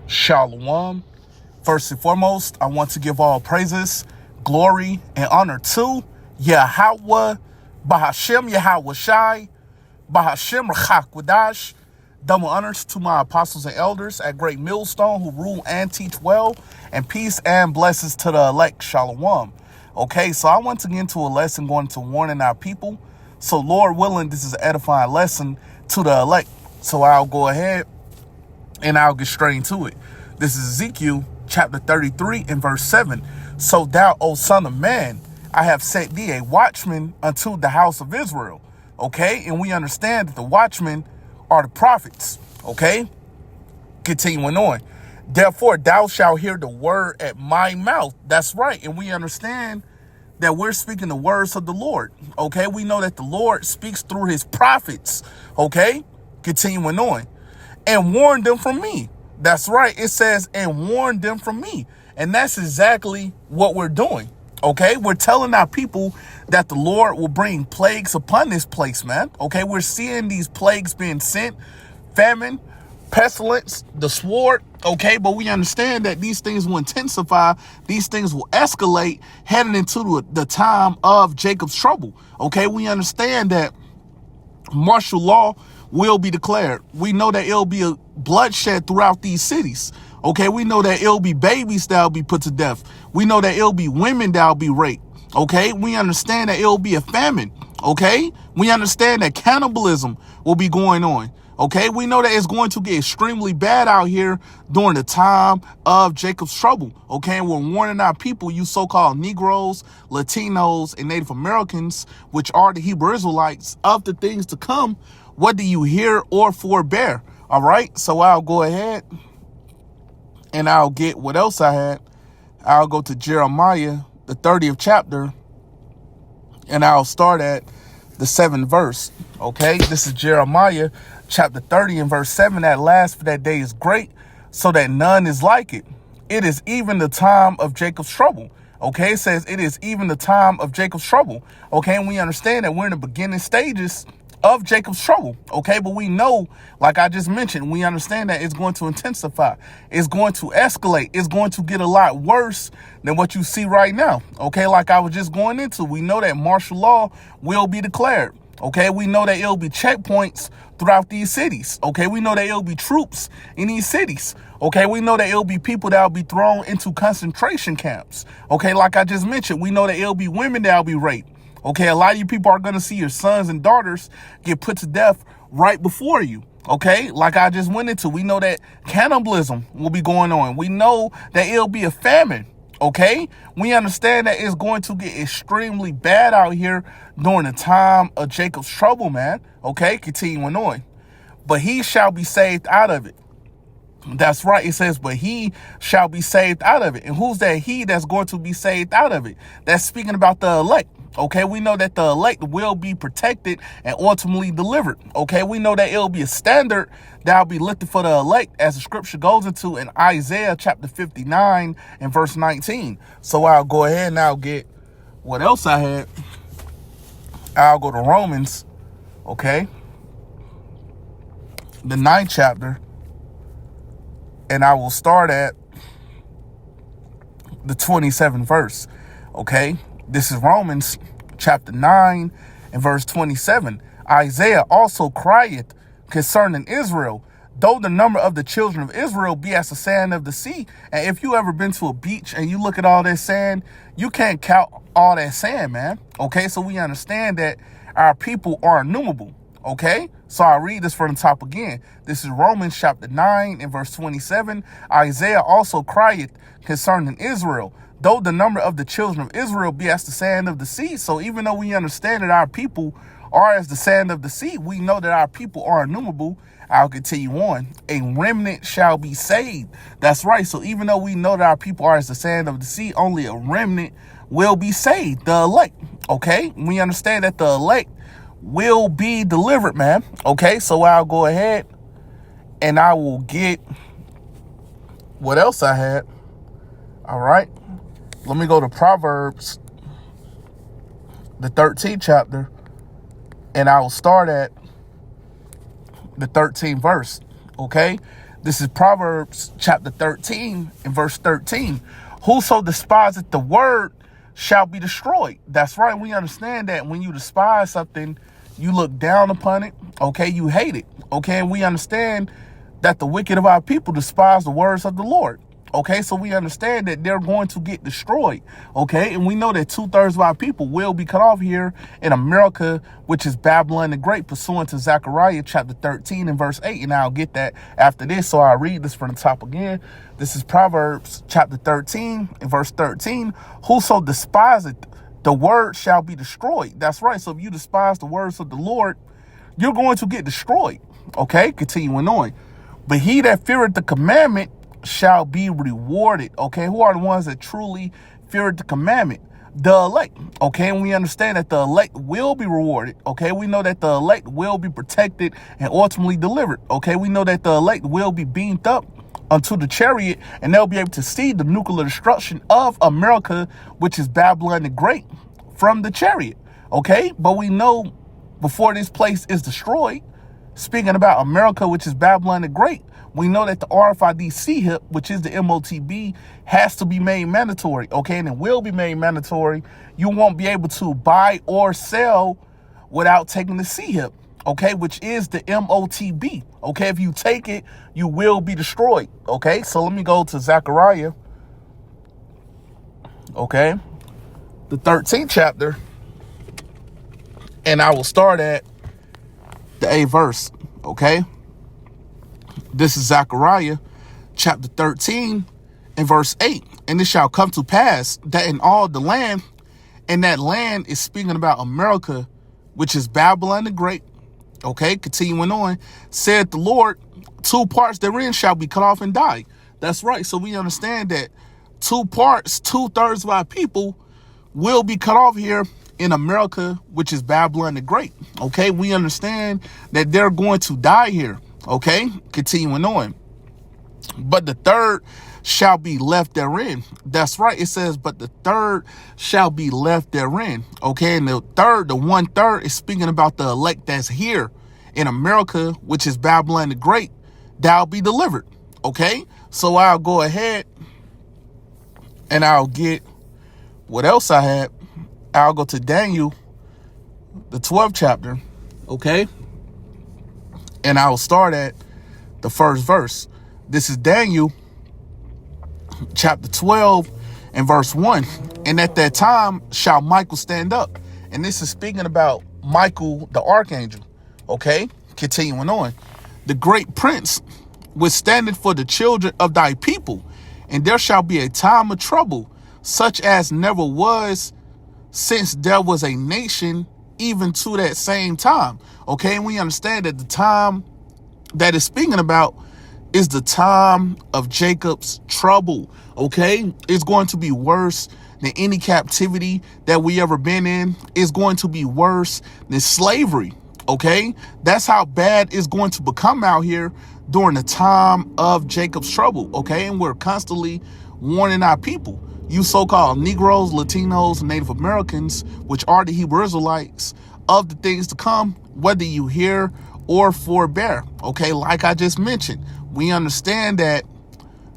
Shalom. First and foremost, I want to give all praises, glory, and honor to Yahweh, Bahashem Yahweh Shai, Bahashem Rachakwadash. Double honors to my apostles and elders at Great Millstone who rule and teach well, and peace and blessings to the elect. Shalom. Okay, so I want to get into a lesson going to warning our people. So Lord willing, this is an edifying lesson to the elect. So I'll go ahead and I'll get straight into it. This is Ezekiel chapter 33 and verse 7. So thou, O son of man, I have set thee a watchman unto the house of Israel. Okay, and we understand that the watchmen are the prophets. Okay, continuing on. Therefore thou shalt hear the word at my mouth. That's right. And we understand that we're speaking the words of the Lord. Okay, we know that the Lord speaks through his prophets. Okay, continuing on. And warn them from me. That's right. It says, and warn them from me. And that's exactly what we're doing. Okay, we're telling our people that the Lord will bring plagues upon this place, man. Okay, we're seeing these plagues being sent, famine, pestilence, the sword. Okay, but we understand that these things will intensify. These things will escalate heading into the time of Jacob's trouble. Okay, we understand that martial law will be declared. We know that it'll be a bloodshed throughout these cities. Okay, we know that it'll be babies that'll be put to death. We know that it'll be women that'll be raped. Okay, we understand that it'll be a famine. Okay, we understand that cannibalism will be going on. Okay, we know that it's going to get extremely bad out here during the time of Jacob's trouble. Okay, and we're warning our people, you so-called Negroes, Latinos, and Native Americans, which are the Hebrew Israelites, of the things to come, whether you hear or forbear. All right, so I'll go ahead and I'll get what else I had. I'll go to Jeremiah, the 30th chapter, and I'll start at the 7th verse. Okay, this is Jeremiah chapter 30 and verse 7. At last for that day is great, so that none is like it. It is even the time of Jacob's trouble. Okay, it says it is even the time of Jacob's trouble. Okay, and we understand that we're in the beginning stages of Jacob's trouble. Okay, but we know, like I just mentioned, we understand that it's going to intensify. It's going to escalate. It's going to get a lot worse than what you see right now. Okay, like I was just going into, we know that martial law will be declared. Okay, we know that it'll be checkpoints throughout these cities. Okay, we know that it'll be troops in these cities. Okay, we know that it'll be people that'll be thrown into concentration camps. Okay, like I just mentioned, we know that it'll be women that'll be raped. Okay, a lot of you people are going to see your sons and daughters get put to death right before you. Okay, like I just went into, we know that cannibalism will be going on. We know that it'll be a famine. Okay, we understand that it's going to get extremely bad out here during the time of Jacob's trouble, man. Okay, continuing on. But he shall be saved out of it. That's right. It says, but he shall be saved out of it. And who's that he that's going to be saved out of it? That's speaking about the elect. Okay, we know that the elect will be protected and ultimately delivered. Okay, we know that it'll be a standard that'll be lifted for the elect, as the scripture goes into in Isaiah chapter 59 and verse 19. So I'll go ahead and I'll get what else I had. I'll go to Romans, okay, the 9th chapter, and I will start at the 27th verse. Okay, this is Romans chapter 9 and verse 27. Isaiah also crieth concerning Israel, though the number of the children of Israel be as the sand of the sea. And if you ever been to a beach and you look at all that sand, you can't count all that sand, man. Okay, so we understand that our people are innumerable. Okay, so I'll read this from the top again. This is Romans chapter 9 and verse 27. Isaiah also crieth concerning Israel, though the number of the children of Israel be as the sand of the sea. So even though we understand that our people are as the sand of the sea, we know that our people are innumerable. I'll continue on. A remnant shall be saved. That's right. So even though we know that our people are as the sand of the sea, only a remnant will be saved, the elect. Okay, we understand that the elect will be delivered, man. Okay, so I'll go ahead and I will get what else I had. All right, let me go to Proverbs, the 13th chapter, and I will start at the 13th verse. Okay, This is Proverbs chapter 13 and verse 13. Whoso despiseth the word shall be destroyed. That's right. We understand that when you despise something, you look down upon it. Okay, you hate it. Okay, and we understand that the wicked of our people despise the words of the Lord. Okay, so we understand that they're going to get destroyed. Okay, and we know that 2/3 of our people will be cut off here in America, which is Babylon the Great, pursuant to Zechariah chapter 13 and verse 8. And I'll get that after this, so I'll read this from the top again. This is Proverbs chapter 13 and verse 13. Whoso despiseth the word shall be destroyed. That's right. So if you despise the words of the Lord, you're going to get destroyed. Okay, continuing on. But he that feareth the commandment shall be rewarded. Okay, who are the ones that truly fear the commandment? The elect. Okay, and we understand that the elect will be rewarded. Okay, we know that the elect will be protected and ultimately delivered. Okay, we know that the elect will be beamed up unto the chariot, and they'll be able to see the nuclear destruction of America, which is Babylon the Great, from the chariot. Okay, but we know before this place is destroyed, speaking about America, which is Babylon the Great, we know that the RFID CHIP, which is the MOTB, has to be made mandatory, okay? And it will be made mandatory. You won't be able to buy or sell without taking the CHIP, okay? Which is the MOTB, okay? If you take it, you will be destroyed, okay? So let me go to Zechariah, okay? The 13th chapter, and I will start at the 8th verse, okay? This is Zechariah chapter 13 and verse 8. And it shall come to pass that in all the land, and that land is speaking about America, which is Babylon the Great, okay, continuing on, said the Lord, 2 parts therein shall be cut off and die. That's right. So we understand that 2 parts, 2/3 of our people will be cut off here in America, which is Babylon the Great. Okay, we understand that they're going to die here. Okay, continuing on. But the third shall be left therein. That's right. It says, but the third shall be left therein. Okay, and the 1/3 is speaking about the elect that's here in America, which is Babylon the Great, that'll be delivered. Okay, so I'll go ahead and I'll get what else I had. I'll go to Daniel, the 12th chapter, okay? And I'll start at the 1st verse. This is Daniel, chapter 12 and verse 1. And at that time shall Michael stand up. And this is speaking about Michael, the archangel, okay? Continuing on. The great prince withstandeth for the children of thy people. And there shall be a time of trouble, such as never was since there was a nation, even to that same time. Okay, and we understand that the time that is speaking about is the time of Jacob's trouble. Okay, it's going to be worse than any captivity that we ever been in. It's going to be worse than slavery. Okay, that's how bad it's going to become out here during the time of Jacob's trouble. Okay, and we're constantly warning our people. You so-called Negroes, Latinos, Native Americans, which are the Hebrew Israelites, of the things to come, whether you hear or forbear. Okay, like I just mentioned, we understand that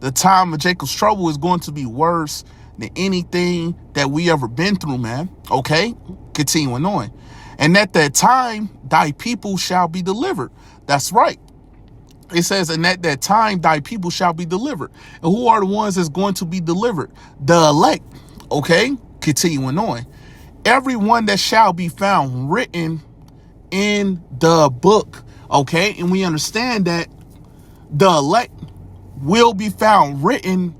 the time of Jacob's trouble is going to be worse than anything that we ever been through, man. Okay, continuing on. And at that time, thy people shall be delivered. That's right. It says, and at that time, thy people shall be delivered. And who are the ones that's going to be delivered? The elect. Okay, continuing on. Everyone that shall be found written in the book. Okay, and we understand that the elect will be found written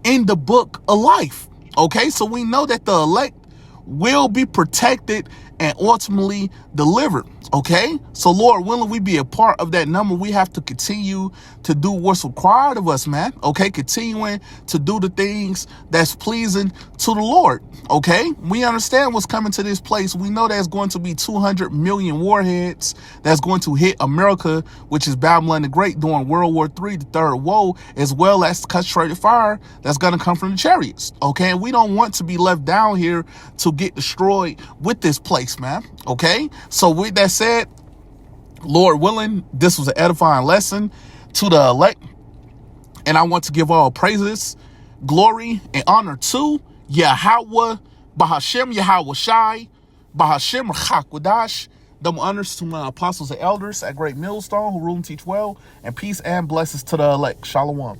in the book of life. Okay, so we know that the elect will be protected and ultimately delivered. Okay, so Lord willing, we be a part of that number. We have to continue to do what's required of us, man. Okay, continuing to do the things that's pleasing to the Lord. Okay, we understand what's coming to this place. We know there's going to be 200 million warheads that's going to hit America, which is Babylon the Great, during World War III, the third woe, as well as concentrated fire that's going to come from the chariots. Okay, and we don't want to be left down here to get destroyed with this place, man. Okay, so with that said, Lord willing, this was an edifying lesson to the elect. And I want to give all praises, glory, and honor to Yahweh, Bahashem Yahweh Shai, Bahashem Rachakwadash. Double honors to my apostles and elders at Great Millstone who rule and teach well, and peace and blessings to the elect. Shalom.